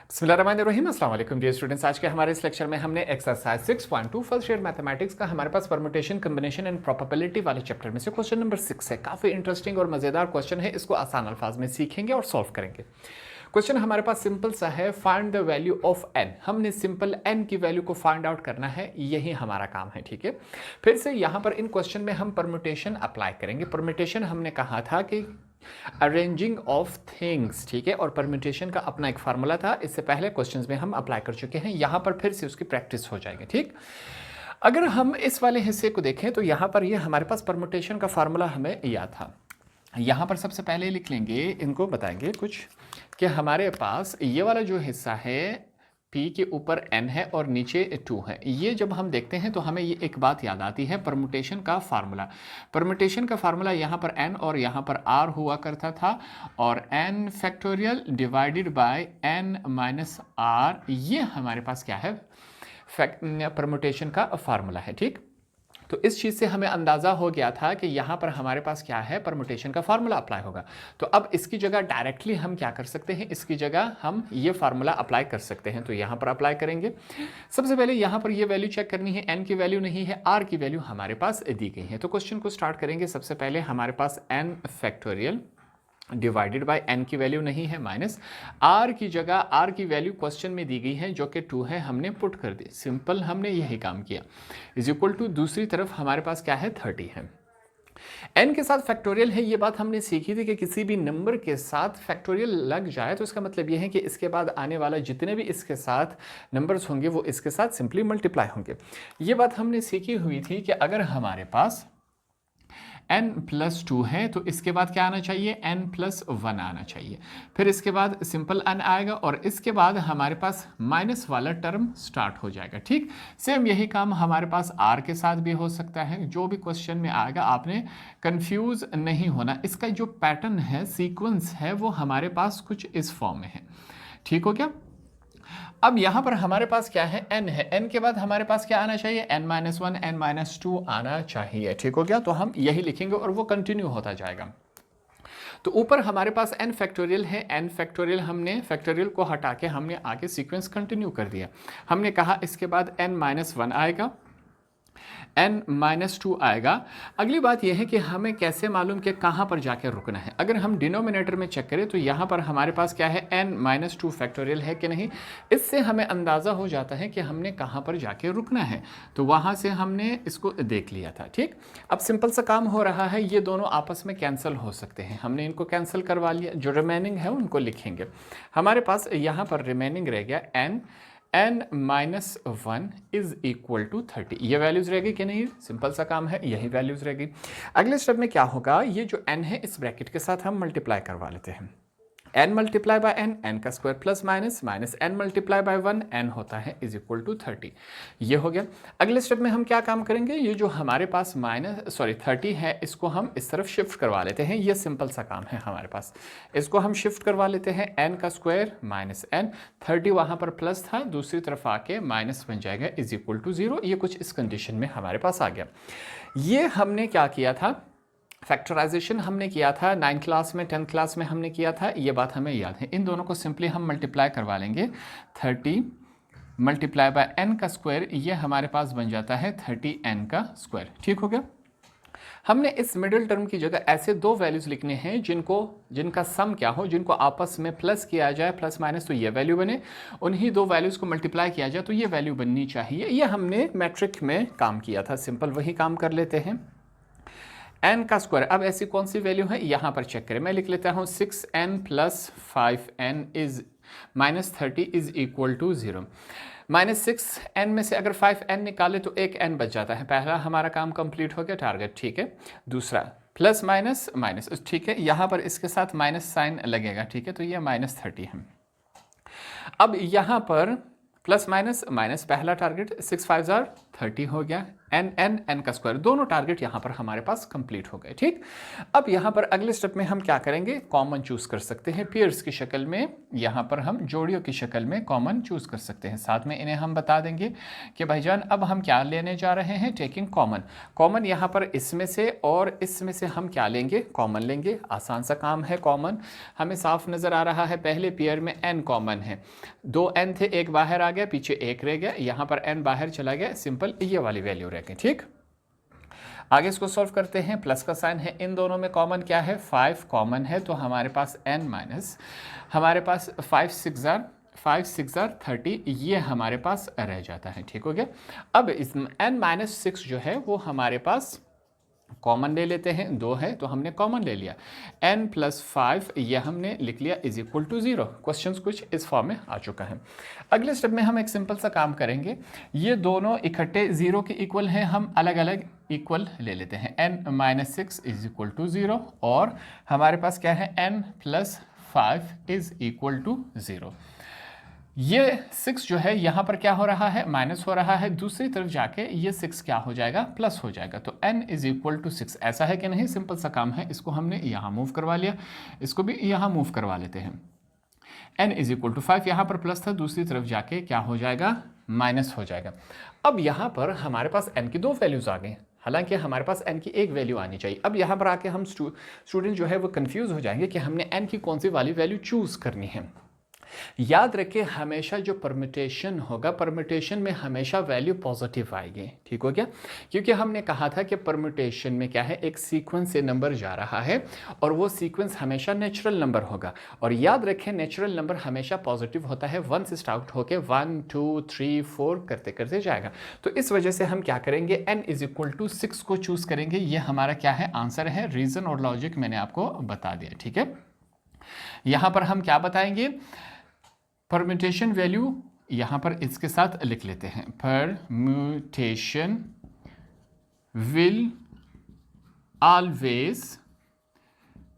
बिस्मिल्लाहिर्रहमानिर्रहीम, अस्सलाम वालेकुम डियर स्टूडेंट्स। आज के हमारे इस लेक्चर में हमने एक्सरसाइज 6.2 फर्स्ट ईयर मैथमेटिक्स का हमारे पास परम्यूटेशन, कॉम्बिनेशन एंड प्रोबेबिलिटी वाले चैप्टर में से क्वेश्चन नंबर 6 है। काफ़ी इंटरेस्टिंग और मज़ेदार क्वेश्चन है। इसको आसान अल्फाज में सीखेंगे और सॉल्व करेंगे। क्वेश्चन हमारे पास सिंपल सा है, find the value of n। हमने सिंपल n की वैल्यू को फाइंड आउट करना है, यही हमारा काम है। ठीक है, फिर से यहाँ पर इन क्वेश्चन में हम परम्यूटेशन अप्लाई करेंगे। परम्यूटेशन हमने कहा था कि अरेंजिंग ऑफ थिंग्स, ठीक है, और परम्यूटेशन का अपना एक फार्मूला था, इससे पहले क्वेश्चंस में हम अप्लाई कर चुके हैं। यहाँ पर फिर से उसकी प्रैक्टिस हो जाएगी। ठीक, अगर हम इस वाले हिस्से को देखें तो यहाँ पर ये हमारे पास परम्यूटेशन का फार्मूला हमें याद था। यहाँ पर सबसे पहले लिख लेंगे, इनको बताएंगे कुछ कि हमारे पास ये वाला जो हिस्सा है P के ऊपर n है और नीचे 2 है। ये जब हम देखते हैं तो हमें ये एक बात याद आती है, परम्यूटेशन का फार्मूला। परम्यूटेशन का फार्मूला यहाँ पर n और यहाँ पर r हुआ करता था, और n factorial divided by n minus r, ये हमारे पास क्या है, परम्यूटेशन का फार्मूला है। ठीक, तो इस चीज़ से हमें अंदाज़ा हो गया था कि यहाँ पर हमारे पास क्या है, परम्यूटेशन का फार्मूला अप्लाई होगा। तो अब इसकी जगह डायरेक्टली हम क्या कर सकते हैं, इसकी जगह हम ये फार्मूला अप्लाई कर सकते हैं। तो यहाँ पर अप्लाई करेंगे। सबसे पहले यहाँ पर ये वैल्यू चेक करनी है, n की वैल्यू नहीं है, r की वैल्यू हमारे पास दी गई है। तो क्वेश्चन को स्टार्ट करेंगे। सबसे पहले हमारे पास n factorial divided by n की वैल्यू नहीं है, माइनस r की जगह r की वैल्यू क्वेश्चन में दी गई है जो कि 2 है, हमने पुट कर दी। सिंपल, हमने यही काम किया। इज इक्वल टू दूसरी तरफ हमारे पास क्या है, 30 है। n के साथ फैक्टोरियल है, ये बात हमने सीखी थी कि किसी भी नंबर के साथ फैक्टोरियल लग जाए तो इसका मतलब ये है कि इसके बाद आने वाला जितने भी इसके साथ नंबर्स होंगे वो इसके साथ सिंपली मल्टीप्लाई होंगे। ये बात हमने सीखी हुई थी कि अगर हमारे पास n प्लस 2 है तो इसके बाद क्या आना चाहिए, n प्लस 1 आना चाहिए। फिर इसके बाद सिंपल n आएगा और इसके बाद हमारे पास माइनस वाला टर्म स्टार्ट हो जाएगा। ठीक, सेम यही काम हमारे पास r के साथ भी हो सकता है। जो भी क्वेश्चन में आएगा आपने कंफ्यूज नहीं होना, इसका जो पैटर्न है, सीक्वेंस है, वो हमारे पास कुछ इस फॉर्म में है। ठीक हो क्या? अब यहाँ पर हमारे पास क्या है, n है। n के बाद हमारे पास क्या आना चाहिए, n माइनस 1, n माइनस 2 आना चाहिए। ठीक हो गया? तो हम यही लिखेंगे और वो कंटिन्यू होता जाएगा। तो ऊपर हमारे पास n फैक्टोरियल है, n फैक्टोरियल हमने फैक्टोरियल को हटा के हमने आगे सीक्वेंस कंटिन्यू कर दिया। हमने कहा इसके बाद n माइनस 1 आएगा, n माइनस 2 आएगा। अगली बात यह है कि हमें कैसे मालूम कि कहाँ पर जाके रुकना है। अगर हम डिनोमिनेटर में चेक करें तो यहाँ पर हमारे पास क्या है, n माइनस 2 फैक्टोरियल है कि नहीं, इससे हमें अंदाज़ा हो जाता है कि हमने कहाँ पर जाके रुकना है। तो वहाँ से हमने इसको देख लिया था। ठीक, अब सिंपल सा काम हो रहा है, ये दोनों आपस में कैंसिल हो सकते हैं। हमने इनको कैंसिल करवा लिया, जो रिमेनिंग है उनको लिखेंगे। हमारे पास यहाँ पर रिमेनिंग रह गया n minus 1 is equal to 30। ये वैल्यूज रहेगी कि नहीं, सिंपल सा काम है, यही वैल्यूज रहेगी। अगले स्टेप में क्या होगा, ये जो n है इस ब्रैकेट के साथ हम मल्टीप्लाई करवा लेते हैं। n मल्टीप्लाई बाय n का square plus minus minus n multiply by 1, n होता है इज इक्वल टू 30। ये हो गया। अगले स्टेप में हम क्या काम करेंगे, ये जो हमारे पास 30 है, इसको हम इस तरफ शिफ्ट करवा लेते हैं। ये सिंपल सा काम है हमारे पास, इसको हम शिफ्ट करवा लेते हैं। n का स्क्वायर माइनस n, 30 वहाँ पर प्लस था, दूसरी तरफ आके माइनस बन जाएगा इज इक्वल टू 0। ये कुछ इस कंडीशन में हमारे पास आ गया। ये हमने क्या किया था, फैक्टराइजेशन हमने किया था 9th क्लास में, 10th क्लास में हमने किया था, ये बात हमें याद है। इन दोनों को सिंपली हम मल्टीप्लाई करवा लेंगे। 30 मल्टीप्लाई बाय n का स्क्वायर, ये हमारे पास बन जाता है 30n का स्क्वायर। ठीक हो गया? हमने इस मिडिल टर्म की जगह ऐसे दो वैल्यूज लिखने हैं जिनका सम क्या हो, जिनको आपस में प्लस किया जाए, प्लस माइनस तो ये वैल्यू बने, उन्हीं दो वैल्यूज को मल्टीप्लाई किया जाए तो ये वैल्यू बननी चाहिए। ये हमने मैट्रिक में काम किया था, सिंपल वही काम कर लेते हैं। n का स्क्वायर, अब ऐसी कौन सी वैल्यू है यहाँ पर चेक करें। मैं लिख लेता हूँ 6n plus 5n is minus 30 is equal to 0। Minus 6n में से अगर 5n निकाले तो एक n बच जाता है। पहला हमारा काम कंप्लीट हो गया, टारगेट। ठीक है, दूसरा प्लस माइनस माइनस, ठीक है, यहाँ पर इसके साथ माइनस साइन लगेगा। ठीक है, तो ये माइनस 30 है। अब यहाँ पर प्लस माइनस माइनस, पहला टारगेट 6 5 जार 30 हो गया, n का स्क्वायर, दोनों टारगेट यहाँ पर हमारे पास कंप्लीट हो गए। ठीक, अब यहाँ पर अगले स्टेप में हम क्या करेंगे, कॉमन चूज कर सकते हैं पेयर्स की शक्ल में, यहाँ पर हम जोड़ियों की शक्ल में कॉमन चूज कर सकते हैं। साथ में इन्हें हम बता देंगे कि भाईजान अब हम क्या लेने जा रहे हैं, टेकिंग कॉमन यहाँ पर इसमें से और इसमें से हम क्या लेंगे, कॉमन लेंगे। आसान सा काम है, कॉमन हमें साफ नजर आ रहा है। पहले पेयर में n कॉमन है, 2 n थे, एक बाहर आ गया, पीछे एक रह गया, यहाँ पर n बाहर चला गया, सिंपल ये वाली वैल्यू रह गई। ठीक, आगे इसको सॉल्व करते हैं, प्लस का साइन है, इन दोनों में कॉमन क्या है, 5 कॉमन है, तो हमारे पास n माइनस, हमारे पास 5 6 30, ये हमारे पास रह जाता है। ठीक हो गया। अब इस n माइनस 6 जो है वो हमारे पास कॉमन ले लेते हैं, 2 है तो हमने कॉमन ले लिया, n प्लस 5 ये हमने लिख लिया इज इक्वल टू 0। क्वेश्चन कुछ इस फॉर्म में आ चुका है। अगले स्टेप में हम एक सिंपल सा काम करेंगे, ये दोनों इकट्ठे 0 के इक्वल हैं, हम अलग अलग इक्वल ले लेते हैं। n minus 6 is equal to 0 और हमारे पास क्या है, n plus 5 is equal to 0। ये 6 जो है यहाँ पर क्या हो रहा है, माइनस हो रहा है, दूसरी तरफ जाके ये 6 क्या हो जाएगा, प्लस हो जाएगा। तो n इज इक्वल टू 6, ऐसा है कि नहीं, सिंपल सा काम है, इसको हमने यहाँ मूव करवा लिया, इसको भी यहाँ मूव करवा लेते हैं। n इज इक्वल टू 5, यहाँ पर प्लस था, दूसरी तरफ जाके क्या हो जाएगा, माइनस हो जाएगा। अब यहाँ पर हमारे पास n की 2 वैल्यूज आ गई, हालांकि हमारे पास n की एक वैल्यू आनी चाहिए। अब यहाँ पर आके हम स्टूडेंट जो है वो कंफ्यूज हो जाएंगे कि हमने n की कौन सी वाली वैल्यू चूज करनी है। याद रखिए, हमेशा जो परम्यूटेशन होगा, परम्यूटेशन में हमेशा वैल्यू पॉजिटिव आएगी। ठीक हो गया, क्योंकि हमने कहा था कि परम्यूटेशन में क्या है, एक सीक्वेंस से नंबर जा रहा है और वो सीक्वेंस हमेशा नेचुरल नंबर होगा। और याद रखें, नेचुरल नंबर हमेशा पॉजिटिव होता है, 1 से स्टार्ट होकर 1 2 3 4 करते करते जाएगा। तो इस वजह से हम क्या करेंगे, n इज इक्वल टू 6 को चूज करेंगे। ये हमारा क्या है, आंसर है। रीजन और लॉजिक मैंने आपको बता दिया। ठीक है, यहां पर हम क्या बताएंगे, परम्यूटेशन वैल्यू यहां पर इसके साथ लिख लेते हैं, permutation will always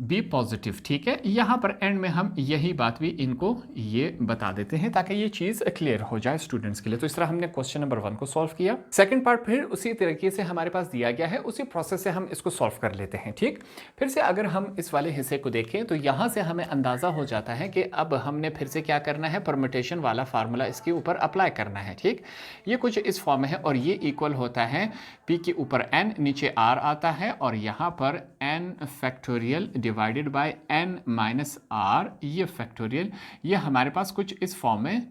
be positive. ठीक है, यहां पर एंड में हम यही बात भी इनको ये बता देते हैं ताकि ये चीज क्लियर हो जाए स्टूडेंट्स के लिए। तो इस तरह हमने क्वेश्चन नंबर 1 को सॉल्व किया। सेकंड पार्ट फिर उसी तरीके से हमारे पास दिया गया है, उसी प्रोसेस से हम इसको सॉल्व कर लेते हैं। ठीक, फिर से अगर हम इस वाले हिस्से को देखें तो यहां से हमें अंदाजा हो जाता है कि अब हमने फिर से क्या करना है, परम्यूटेशन वाला फार्मूला इसके ऊपर अप्लाई करना है। ठीक, ये कुछ इस फॉर्म में है और ये इक्वल होता है p के ऊपर n, नीचे r आता है और यहां पर n factorial divided by n minus r, ये फैक्टोरियल, ये हमारे पास कुछ इस फॉर्म में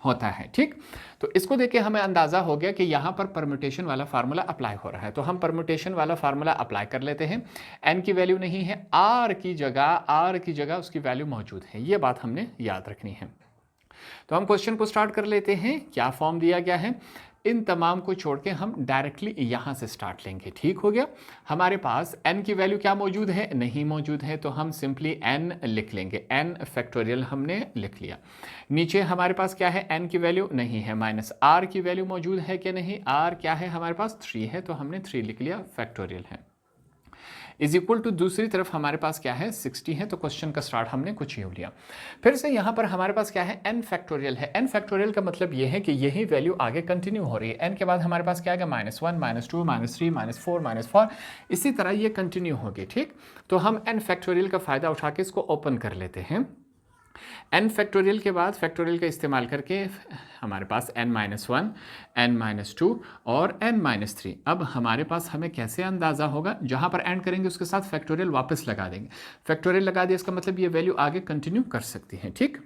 होता है। ठीक, तो इसको देख के हमें अंदाजा हो गया कि यहाँ पर परम्यूटेशन वाला फार्मूला अप्लाई हो रहा है। तो हम परम्यूटेशन वाला फार्मूला अप्लाई कर लेते हैं। n की वैल्यू नहीं है, r की जगह उसकी वैल्यू मौजूद है, ये बात हमने याद रखनी है। तो हम क्वेश्चन को स्टार्ट कर लेते हैं। क्या फॉर्म दिया गया है, इन तमाम को छोड़ के हम डायरेक्टली यहां से स्टार्ट लेंगे। ठीक हो गया, हमारे पास n की वैल्यू क्या मौजूद है, नहीं मौजूद है, तो हम सिंपली n लिख लेंगे, n फैक्टोरियल हमने लिख लिया। नीचे हमारे पास क्या है, n की वैल्यू नहीं है, माइनस r की वैल्यू मौजूद है कि नहीं, r क्या है हमारे पास 3 है, तो हमने 3 लिख लिया, फैक्टोरियल है, इज इक्वल टू दूसरी तरफ हमारे पास क्या है, 60 है, तो क्वेश्चन का स्टार्ट हमने कुछ यूं लिया। फिर से यहाँ पर हमारे पास क्या है, n फैक्टोरियल है। n फैक्टोरियल का मतलब ये है कि यही वैल्यू आगे कंटिन्यू हो रही है। n के बाद हमारे पास क्या है, -1 -2 -3 -4 -4, इसी तरह ये कंटिन्यू होगी। ठीक, तो हम n फैक्टोरियल का फायदा उठा के इसको ओपन कर लेते हैं। n फैक्टोरियल के बाद फैक्टोरियल का इस्तेमाल करके हमारे पास n-1, n-2 और n-3। अब हमारे पास हमें कैसे अंदाज़ा होगा, जहाँ पर एंड करेंगे उसके साथ फैक्टोरियल वापस लगा देंगे। फैक्टोरियल लगा दिया, इसका मतलब ये वैल्यू आगे कंटिन्यू कर सकती है। ठीक,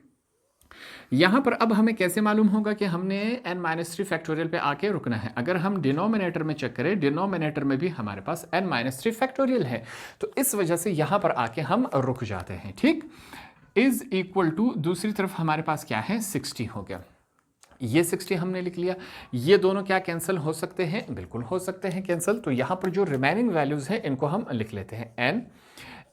यहाँ पर अब हमें कैसे मालूम होगा कि हमने n-3 फैक्टोरियल पे आके रुकना है। अगर हम डिनोमिनेटर में चेक करें, डिनोमिनेटर में भी हमारे पास n-3 फैक्टोरियल है, तो इस वजह से यहाँ पर आके हम रुक जाते हैं। ठीक, इज इक्वल टू दूसरी तरफ हमारे पास क्या है, 60 हो गया, ये 60 हमने लिख लिया। ये दोनों क्या कैंसिल हो सकते हैं, बिल्कुल हो सकते हैं कैंसिल। तो यहाँ पर जो रिमेनिंग वैल्यूज है इनको हम लिख लेते हैं,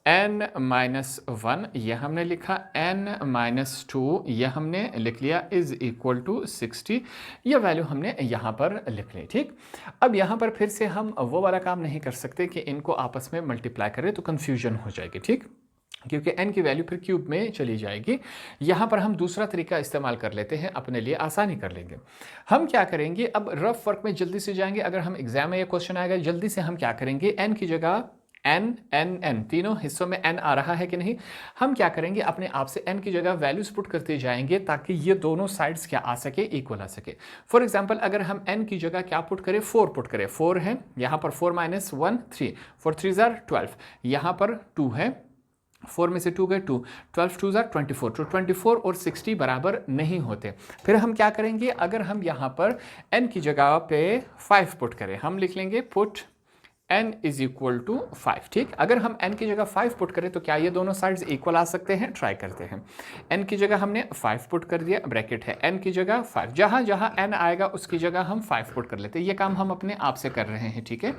n-1 ये हमने लिखा, n-2 ये हमने लिख लिया, इज इक्वल टू 60, ये वैल्यू हमने यहाँ पर लिख ली। ठीक, अब यहाँ पर फिर से हम वो वाला काम नहीं कर सकते कि इनको आपस में मल्टीप्लाई करें, तो कन्फ्यूजन हो जाएगी। ठीक, क्योंकि n की वैल्यू फिर क्यूब में चली जाएगी। यहाँ पर हम दूसरा तरीका इस्तेमाल कर लेते हैं, अपने लिए आसानी कर लेंगे। हम क्या करेंगे, अब रफ वर्क में जल्दी से जाएंगे। अगर हम एग्जाम में ये क्वेश्चन आएगा, जल्दी से हम क्या करेंगे, n की जगह n n n तीनों हिस्सों में n आ रहा है कि नहीं, हम क्या करेंगे, अपने आप से n की जगह वैल्यूज पुट करते जाएंगे ताकि ये दोनों साइड्स क्या आ सके, इक्वल आ सके। फॉर एग्जांपल अगर हम n की जगह क्या पुट करें, 4 पुट करें, 4 है यहाँ पर, 4 माइनस 1 3, 4 3 जार 12, यहाँ पर 2 है, 4 में से 2 गए 2, 12 2 जार 24, तो 24 और 60 बराबर नहीं होते। फिर हम क्या करेंगे, अगर हम यहाँ पर n की जगह पे 5 पुट करें, हम लिख लेंगे put n is equal to 5। ठीक, अगर हम n की जगह 5 पुट करें तो क्या ये दोनों साइड्स इक्वल आ सकते हैं, ट्राई करते हैं। n की जगह हमने 5 पुट कर दिया, ब्रैकेट है n की जगह 5, जहां जहां n आएगा उसकी जगह हम 5 पुट कर लेते हैं। ये काम हम अपने आप से कर रहे हैं, ठीक है,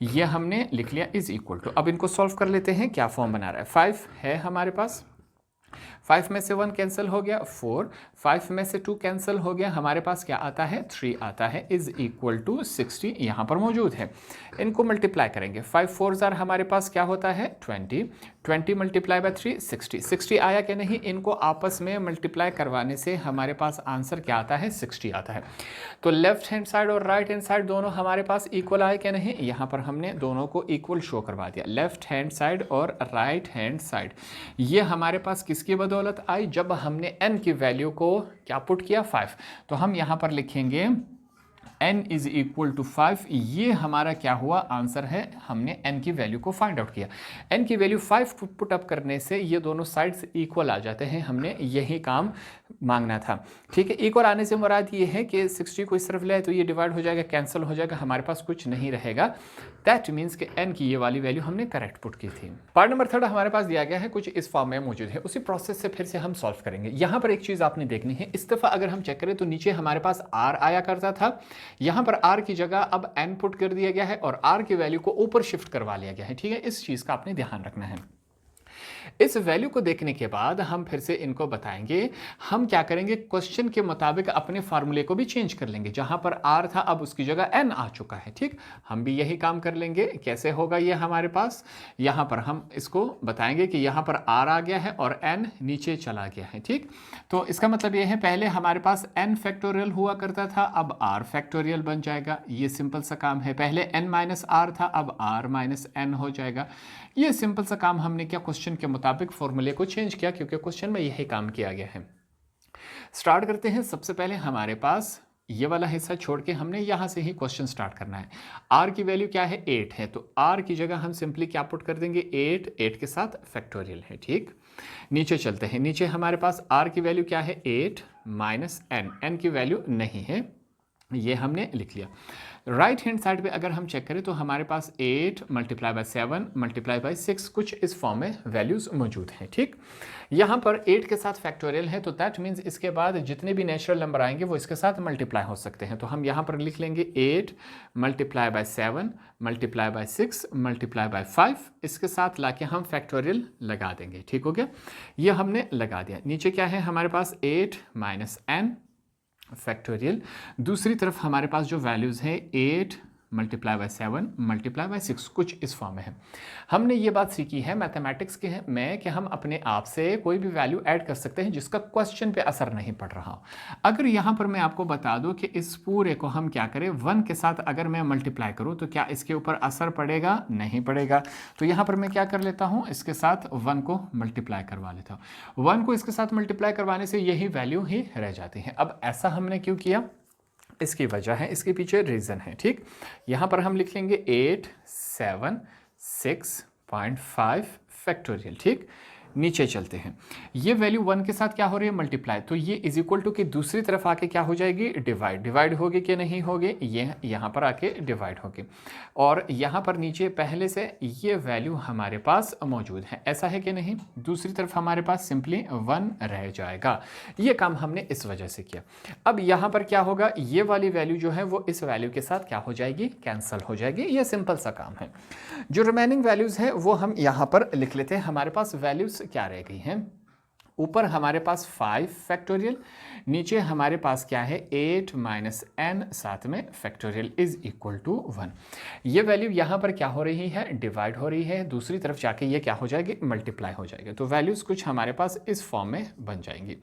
ये हमने लिख लिया इज इक्वल टू। अब इनको सॉल्व कर लेते हैं, क्या फॉर्म बना रहा है, 5 है हमारे पास, 5 में से 1 कैंसिल हो गया 4, 5 में से 2 कैंसिल हो गया, हमारे पास क्या आता है 3 आता है, इज इक्वल टू 60 यहाँ पर मौजूद है। इनको मल्टीप्लाई करेंगे, 5 4 जार हमारे पास क्या होता है 20, 20 मल्टीप्लाई बाय 3 60, 60 आया कि नहीं, इनको आपस में मल्टीप्लाई करवाने से हमारे पास आंसर क्या आता है 60 आता है। तो लेफ्ट हैंड साइड और राइट हैंड साइड दोनों हमारे पास इक्वल आए कि नहीं, यहाँ पर हमने दोनों को इक्वल शो करवा दिया, लेफ्ट हैंड साइड और राइट हैंड साइड। ये हमारे पास किसकी बदौलत आई, जब हमने n की वैल्यू को क्या पुट किया 5, तो हम यहाँ पर लिखेंगे n इज इक्वल टू 5। ये हमारा क्या हुआ, आंसर है, हमने n की वैल्यू को फाइंड आउट किया। n की वैल्यू 5 पुट अप करने से ये दोनों साइड्स इक्वल आ जाते हैं, हमने यही काम मांगना था। ठीक है, इक्वल आने से मुराद ये है कि 60 को इस तरफ ले तो ये डिवाइड हो जाएगा, कैंसिल हो जाएगा, हमारे पास कुछ नहीं रहेगा। दैट मीन्स कि n की ये वाली वैल्यू हमने करेक्ट पुट की थी। पार्ट नंबर 3 हमारे पास दिया गया है, कुछ इस फॉर्म में मौजूद है, उसी प्रोसेस से फिर से हम सॉल्व करेंगे। यहाँ पर एक चीज़ आपने देखनी है, इस दफ़ा अगर हम चेक करें तो नीचे हमारे पास r आया करता था, यहाँ पर r की जगह अब n पुट कर दिया गया है और r की वैल्यू को ऊपर शिफ्ट करवा लिया गया है। ठीक है, इस चीज़ का आपने ध्यान रखना है। इस वैल्यू को देखने के बाद हम फिर से इनको बताएंगे, हम क्या करेंगे, क्वेश्चन के मुताबिक अपने फार्मूले को भी चेंज कर लेंगे। जहां पर r था अब उसकी जगह n आ चुका है। ठीक, हम भी यही काम कर लेंगे। कैसे होगा ये हमारे पास, यहां पर हम इसको बताएंगे कि यहां पर r आ गया है और n नीचे चला गया है। ठीक, तो इसका मतलब ये है, पहले हमारे पास n फैक्टोरियल हुआ करता था, अब r फैक्टोरियल बन जाएगा। ये सिंपल सा काम है, पहले n माइनस r था, अब r माइनस n हो जाएगा। ये सिंपल सा काम हमने क्या, क्वेश्चन के मुताबिक फॉर्मूले को चेंज किया, क्योंकि क्वेश्चन में यही काम किया गया है। स्टार्ट करते हैं। सबसे पहले हमारे पास ये वाला हिस्सा छोड़ के हमने यहां से ही क्वेश्चन स्टार्ट करना है। r की वैल्यू क्या है 8 है, तो r की जगह हम सिंपली क्या पुट कर देंगे 8, 8 के साथ फैक्टोरियल है। ठीक, नीचे चलते हैं, नीचे हमारे पास r की वैल्यू क्या है 8 माइनस n, n की वैल्यू नहीं है, ये हमने लिख लिया। राइट हैंड साइड पे अगर हम चेक करें तो हमारे पास 8 मल्टीप्लाई बाय 7 मल्टीप्लाई बाय 6 कुछ इस फॉर्म में वैल्यूज मौजूद हैं। ठीक, यहाँ पर 8 के साथ फैक्टोरियल है, तो दैट मीन्स इसके बाद जितने भी नेचुरल नंबर आएंगे वो इसके साथ मल्टीप्लाई हो सकते हैं। तो हम यहाँ पर लिख लेंगे 8 multiply by 7 multiply by 6 multiply by 5, इसके साथ लाके हम फैक्टोरियल लगा देंगे। ठीक हो गया, ये हमने लगा दिया। नीचे क्या है हमारे पास 8 माइनस n फैक्टोरियल, दूसरी तरफ हमारे पास जो वैल्यूज़ हैं 8 मल्टीप्लाई बाय 7 मल्टीप्लाई बाय 6 कुछ इस फॉर्म में है। हमने ये बात सीखी है मैथमेटिक्स के में कि हम अपने आप से कोई भी वैल्यू ऐड कर सकते हैं जिसका क्वेश्चन पे असर नहीं पड़ रहा हो। अगर यहाँ पर मैं आपको बता दूं कि इस पूरे को हम क्या करें 1 के साथ अगर मैं मल्टीप्लाई करूँ तो क्या इसके ऊपर असर पड़ेगा, नहीं पड़ेगा। तो यहाँ पर मैं क्या कर लेता हूँ, इसके साथ 1 को मल्टीप्लाई करवा लेता हूँ। 1 को इसके साथ मल्टीप्लाई करवाने से यही वैल्यू ही रह जाती है। अब ऐसा हमने क्यों किया, इसकी वजह है, इसके पीछे रीज़न है। ठीक, यहाँ पर हम लिख लेंगे 8 7 6.5 फैक्टोरियल। ठीक, नीचे चलते हैं, ये वैल्यू 1 के साथ क्या हो रही है मल्टीप्लाई, तो ये इज इक्वल टू की दूसरी तरफ आके क्या हो जाएगी डिवाइड, डिवाइड होगी कि नहीं होगी, ये यहाँ पर आके डिवाइड होगी। और यहाँ पर नीचे पहले से ये वैल्यू हमारे पास मौजूद है, ऐसा है कि नहीं, दूसरी तरफ हमारे पास सिंपली 1 रह जाएगा। ये काम हमने इस वजह से किया। अब यहाँ पर क्या होगा, ये वाली वैल्यू जो है वो इस वैल्यू के साथ क्या हो जाएगी, कैंसिल हो जाएगी। ये सिंपल सा काम है। जो रिमेनिंग वैल्यूज़ है वो हम यहाँ पर लिख लेते हैं। हमारे पास वैल्यूज़ क्या रह गई हैं, ऊपर हमारे पास 5 फैक्टोरियल, नीचे हमारे पास क्या है 8 माइनस n साथ में फैक्टोरियल इज इक्वल टू 1। ये वैल्यू यहाँ पर क्या हो रही है, डिवाइड हो रही है, दूसरी तरफ जाके ये क्या हो जाएगी, मल्टीप्लाई हो जाएगी। तो वैल्यूज़ कुछ हमारे पास इस फॉर्म में बन जाएंगी।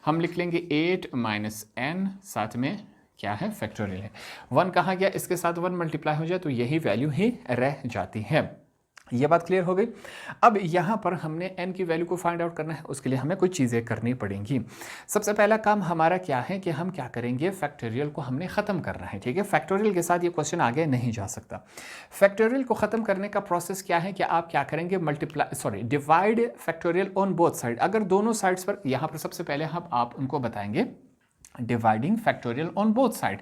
हम लिख लेंगे 8 माइनस n साथ में क्या है, फैक्टोरियल है। 1 कहाँ गया, इसके साथ 1 मल्टीप्लाई हो जाए तो यही वैल्यू ही रह जाती है। ये बात क्लियर हो गई। अब यहाँ पर हमने n की वैल्यू को फाइंड आउट करना है, उसके लिए हमें कुछ चीज़ें करनी पड़ेंगी। सबसे पहला काम हमारा क्या है कि हम क्या करेंगे, फैक्टोरियल को हमने ख़त्म करना है। ठीक है, फैक्टोरियल के साथ ये क्वेश्चन आगे नहीं जा सकता। फैक्टोरियल को ख़त्म करने का प्रोसेस क्या है कि आप क्या करेंगे, divide factorial on both side. अगर दोनों साइड्स पर, यहाँ पर सबसे पहले हम आप उनको बताएंगे dividing factorial on both side.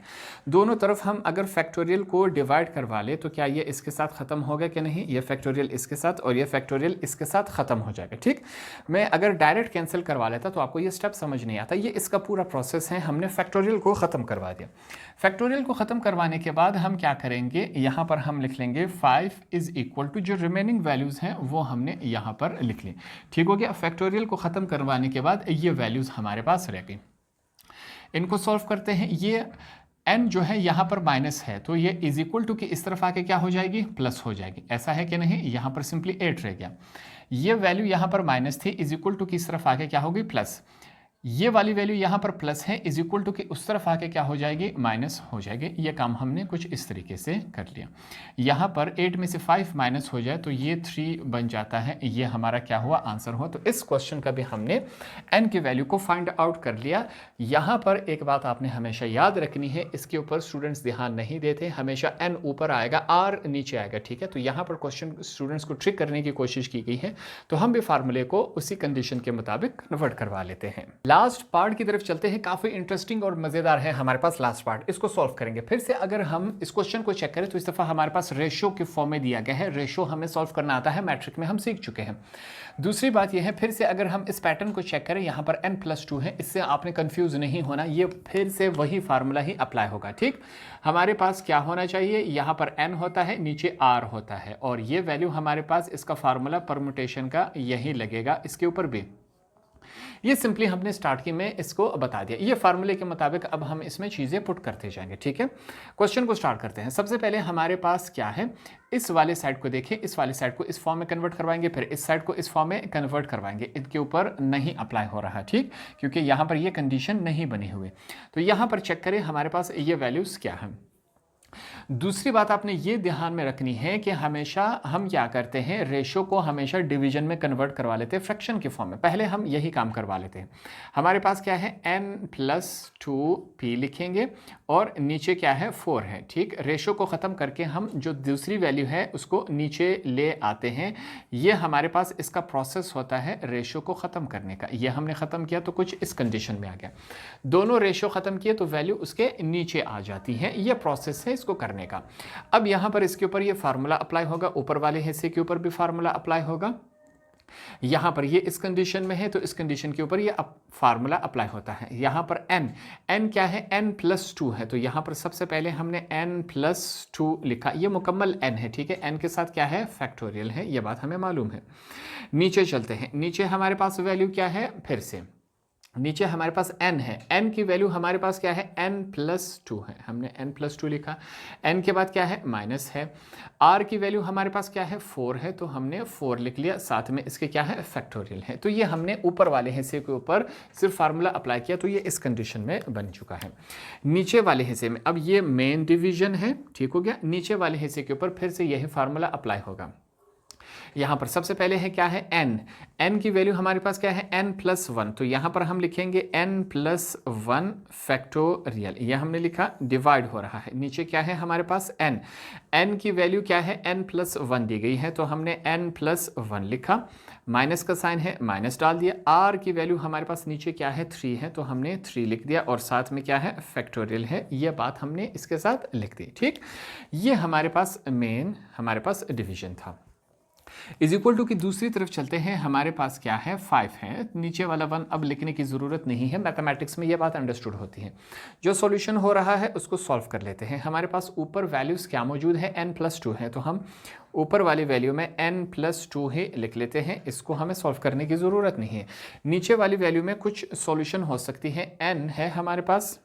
दोनों तरफ हम अगर फैक्टोरियल को डिवाइड करवा ले तो क्या ये इसके साथ ख़त्म होगा कि नहीं, ये फैक्टोरियल इसके साथ और ये फैक्टोरियल इसके साथ ख़त्म हो जाएगा। ठीक, मैं अगर डायरेक्ट कैंसिल करवा लेता तो आपको ये स्टेप समझ नहीं आता। ये इसका पूरा प्रोसेस है, हमने फैक्टोरियल को ख़त्म करवा दिया। फैक्टोरियल को ख़त्म करवाने के बाद हम क्या करेंगे, यहाँ पर हम लिख लेंगे 5 इज़ इक्वल टू, जो रिमेनिंग वैल्यूज़ हैं वो हमने यहाँ पर लिख ली। ठीक हो गया। फैक्टोरियल को ख़त्म करवाने के बाद ये वैल्यूज़ हमारे पास रह गई। इनको सॉल्व करते हैं। ये n जो है यहाँ पर माइनस है तो ये इज इक्वल टू की इस तरफ आके क्या हो जाएगी, प्लस हो जाएगी। ऐसा है कि नहीं, यहाँ पर सिंपली 8 रह गया। ये वैल्यू यहाँ पर माइनस थी, इज इक्वल टू की इस तरफ आके क्या होगी, प्लस। ये वाली वैल्यू यहाँ पर प्लस है, इज इक्वल टू की उस तरफ आके क्या हो जाएगी, माइनस हो जाएगी। ये काम हमने कुछ इस तरीके से कर लिया। यहाँ पर 8 में से 5 माइनस हो जाए तो ये 3 बन जाता है। ये हमारा क्या हुआ, आंसर हुआ। तो इस क्वेश्चन का भी हमने n की वैल्यू को फाइंड आउट कर लिया। यहाँ पर एक बात आपने हमेशा याद रखनी है, इसके ऊपर स्टूडेंट्स ध्यान नहीं देते, हमेशा n ऊपर आएगा r नीचे आएगा। ठीक है, तो यहाँ पर क्वेश्चन स्टूडेंट्स को ट्रिक करने की कोशिश की गई है, तो हम भी फार्मूले को उसी कंडीशन के मुताबिक कन्वर्ट करवा लेते हैं। लास्ट पार्ट की तरफ चलते हैं। काफी इंटरेस्टिंग और मजेदार है हमारे पास लास्ट पार्ट, इसको सॉल्व करेंगे। फिर से अगर हम इस क्वेश्चन को चेक करें तो इस दफा हमारे पास रेशो के फॉर्म में दिया गया है। रेशो हमें सॉल्व करना आता है, मैट्रिक में हम सीख चुके हैं। दूसरी बात यह है, फिर से अगर हम इस पैटर्न को चेक करें, यहाँ पर n+2 है, इससे आपने कंफ्यूज नहीं होना, ये फिर से वही फार्मूला ही अप्लाई होगा। ठीक, हमारे पास क्या होना चाहिए, यहाँ पर n होता है, नीचे r होता है, और ये वैल्यू हमारे पास इसका फार्मूला परमुटेशन का यही लगेगा, इसके ऊपर भी। ये सिंपली हमने स्टार्ट की में इसको बता दिया। ये फार्मूले के मुताबिक अब हम इसमें चीज़ें पुट करते जाएंगे। ठीक है, क्वेश्चन को स्टार्ट करते हैं। सबसे पहले हमारे पास क्या है, इस वाले साइड को देखिए, इस वाले साइड को इस फॉर्म में कन्वर्ट करवाएंगे, फिर इस साइड को इस फॉर्म में कन्वर्ट करवाएंगे। इनके ऊपर नहीं अप्लाई हो रहा, ठीक, क्योंकि यहाँ पर ये कंडीशन नहीं बनी हुई। तो यहाँ पर चेक करें हमारे पास ये वैल्यूज़ क्या है। दूसरी बात आपने ये ध्यान में रखनी है कि हमेशा हम क्या करते हैं, रेशो को हमेशा डिवीजन में कन्वर्ट करवा लेते हैं, फ्रैक्शन के फॉर्म में। पहले हम यही काम करवा लेते हैं। हमारे पास क्या है, n+2p लिखेंगे और नीचे क्या है, 4 है। ठीक, रेशो को ख़त्म करके हम जो दूसरी वैल्यू है उसको नीचे ले आते हैं। ये हमारे पास इसका प्रोसेस होता है रेशो को ख़त्म करने का। ये हमने ख़त्म किया तो कुछ इस कंडीशन में आ गया। दोनों रेशो ख़त्म किए तो वैल्यू उसके नीचे आ जाती है। ये प्रोसेस है इसको करने का। अब यहां पर इसके ऊपर ये फार्मूला अप्लाई होगा, ऊपर वाले हिस्से के ऊपर भी फार्मूला अप्लाई होगा। यहां पर ये इस कंडीशन में है तो इस कंडीशन के ऊपर ये फार्मूला अप्लाई होता है। यहां पर n क्या है, n+2 है, तो यहां पर सबसे पहले हमने n+2 लिखा। ये मुकम्मल n है, ठीक है, n के साथ क्या है, फैक्टोरियल है, ये बात हमें मालूम है। नीचे चलते हैं, नीचे हमारे पास वैल्यू क्या है, फिर से नीचे हमारे पास n है। n की वैल्यू हमारे पास क्या है, n+2 है, हमने n+2 लिखा। n के बाद क्या है, माइनस है। r की वैल्यू हमारे पास क्या है, 4 है, तो हमने 4 लिख लिया, साथ में इसके क्या है, फैक्टोरियल है। तो ये हमने ऊपर वाले हिस्से के ऊपर सिर्फ फार्मूला अप्लाई किया, तो ये इस कंडीशन में बन चुका है। नीचे वाले हिस्से में अब ये मेन डिवीजन है, ठीक हो गया। नीचे वाले हिस्से के ऊपर फिर से यही फार्मूला अप्लाई होगा। यहाँ पर सबसे पहले है क्या है, n की वैल्यू हमारे पास क्या है, n+1, तो यहाँ पर हम लिखेंगे n+1 फैक्टोरियल। यह हमने लिखा, डिवाइड हो रहा है। नीचे क्या है हमारे पास, n की वैल्यू क्या है, n+1 दी गई है, तो हमने n+1 लिखा। माइनस का साइन है, माइनस डाल दिया। r की वैल्यू हमारे पास नीचे क्या है, 3 है, तो हमने 3 लिख दिया, और साथ में क्या है, फैक्टोरियल है। ये बात हमने इसके साथ लिख दी। ठीक, ये हमारे पास मेन हमारे पास डिवीजन था। इज इक्वल टू की दूसरी तरफ चलते हैं, हमारे पास क्या है 5 है, नीचे वाला 1 अब लिखने की ज़रूरत नहीं है, मैथमेटिक्स में ये बात अंडरस्टूड होती है। जो सॉल्यूशन हो रहा है उसको सॉल्व कर लेते हैं। हमारे पास ऊपर वैल्यूज़ क्या मौजूद है, n+2 है, तो हम ऊपर वाली वैल्यू में n+2 ही लिख लेते हैं, इसको हमें सॉल्व करने की ज़रूरत नहीं है। नीचे वाली वैल्यू में कुछ सॉल्यूशन हो सकती है, n है हमारे पास,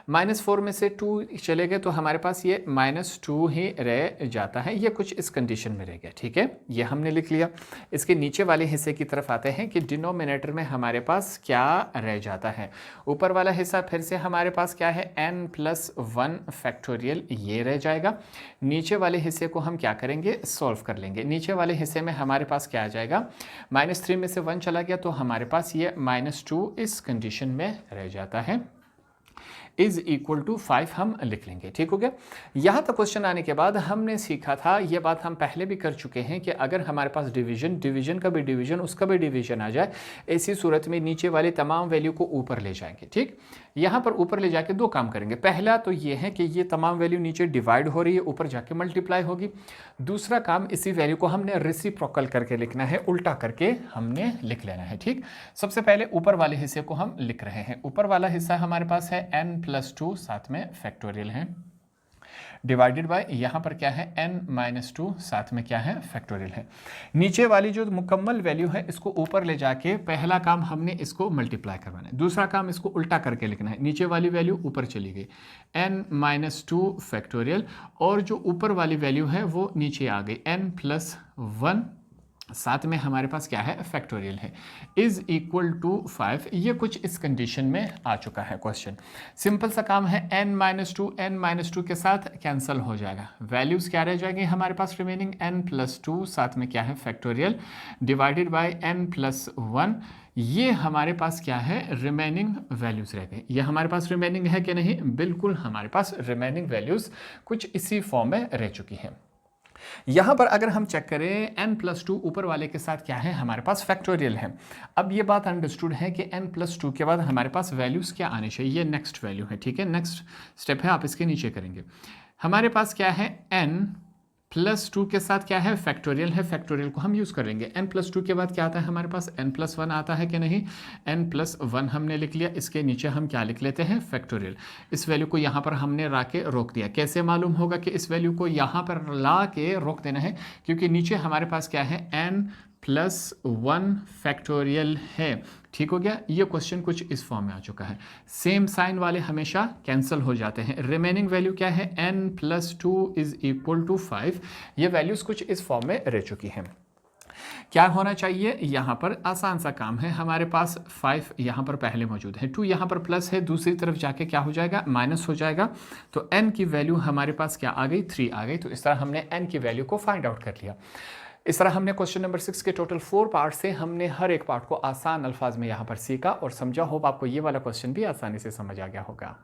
-4 में से 2 चले गए तो हमारे पास ये -2 ही रह जाता है, ये कुछ इस कंडीशन में रह गया, ठीक है, ये हमने लिख लिया। इसके नीचे वाले हिस्से की तरफ आते हैं कि डिनोमिनेटर में हमारे पास क्या रह जाता है। ऊपर वाला हिस्सा फिर से हमारे पास क्या है, n+1 फैक्टोरियल, ये रह जाएगा। नीचे वाले हिस्से को हम क्या करेंगे, सॉल्व कर लेंगे। नीचे वाले हिस्से में हमारे पास क्या आ जाएगा, -3 में से 1 चला गया तो हमारे पास ये -2 इस कंडीशन में रह जाता है, इज इक्वल टू 5 हम लिख लेंगे। ठीक हो गया। यहाँ तक क्वेश्चन आने के बाद हमने सीखा था, ये बात हम पहले भी कर चुके हैं, कि अगर हमारे पास डिवीजन का भी डिवीजन उसका भी डिवीजन आ जाए, ऐसी सूरत में नीचे वाली तमाम वैल्यू को ऊपर ले जाएंगे। ठीक, यहाँ पर ऊपर ले जाके दो काम करेंगे। पहला तो ये है कि ये तमाम वैल्यू नीचे डिवाइड हो रही है, ऊपर जाके मल्टीप्लाई होगी। दूसरा काम, इसी वैल्यू को हमने रेसिप्रोकल करके लिखना है, उल्टा करके हमने लिख लेना है। ठीक, सबसे पहले ऊपर वाले हिस्से को हम लिख रहे हैं। ऊपर वाला हिस्सा हमारे पास है n+2, साथ में फैक्टोरियल है, डिवाइडेड बाय यहाँ पर क्या है n-2, साथ में क्या है फैक्टोरियल है। नीचे वाली जो मुकम्मल वैल्यू है इसको ऊपर ले जाके पहला काम हमने इसको मल्टीप्लाई करवाना है, दूसरा काम इसको उल्टा करके लिखना है। नीचे वाली वैल्यू ऊपर चली गई n-2 फैक्टोरियल, और जो ऊपर वाली वैल्यू है वो नीचे आ गई n+1, साथ में हमारे पास क्या है फैक्टोरियल है, इज इक्वल टू 5। ये कुछ इस कंडीशन में आ चुका है क्वेश्चन। सिंपल सा काम है, n-2 के साथ कैंसिल हो जाएगा, वैल्यूज क्या रह जाएंगी हमारे पास रिमेनिंग n+2, साथ में क्या है फैक्टोरियल, डिवाइडेड बाय n+1। ये हमारे पास क्या है रिमेनिंग वैल्यूज रह गए। ये हमारे पास रिमेनिंग है कि नहीं, बिल्कुल हमारे पास रिमेनिंग वैल्यूज कुछ इसी फॉर्म में रह चुकी हैं। यहां पर अगर हम चेक करें n+2 ऊपर वाले के साथ क्या है हमारे पास फैक्टोरियल है। अब ये बात अंडरस्टूड है कि n+2 के बाद हमारे पास वैल्यूज क्या आने चाहिए, ये नेक्स्ट वैल्यू है। ठीक है, नेक्स्ट स्टेप है, आप इसके नीचे करेंगे। हमारे पास क्या है n+2 के साथ क्या है फैक्टोरियल है, फैक्टोरियल को हम यूज करेंगे। n+2 के बाद क्या आता है हमारे पास n+1 आता है कि नहीं, n+1 हमने लिख लिया। इसके नीचे हम क्या लिख लेते हैं फैक्टोरियल। इस वैल्यू को यहाँ पर हमने ला के रोक दिया। कैसे मालूम होगा कि इस वैल्यू को यहाँ पर ला के रोक देना है, क्योंकि नीचे हमारे पास क्या है n+1 फैक्टोरियल है। ठीक हो गया, ये क्वेश्चन कुछ इस फॉर्म में आ चुका है। सेम साइन वाले हमेशा कैंसिल हो जाते हैं। रिमेनिंग वैल्यू क्या है n+2 इज इक्वल टू 5। ये वैल्यूज कुछ इस फॉर्म में रह चुकी हैं। क्या होना चाहिए, यहाँ पर आसान सा काम है, हमारे पास 5 यहाँ पर पहले मौजूद है, 2 यहाँ पर प्लस है, दूसरी तरफ जाके क्या हो जाएगा माइनस हो जाएगा। तो n की वैल्यू हमारे पास क्या आ गई 3 आ गई। तो इस तरह हमने n की वैल्यू को फाइंड आउट कर लिया। इस तरह हमने क्वेश्चन नंबर 6 के टोटल 4 पार्ट से हमने हर एक पार्ट को आसान अल्फाज में यहाँ पर सीखा और समझा। होप आपको ये वाला क्वेश्चन भी आसानी से समझ आ गया होगा।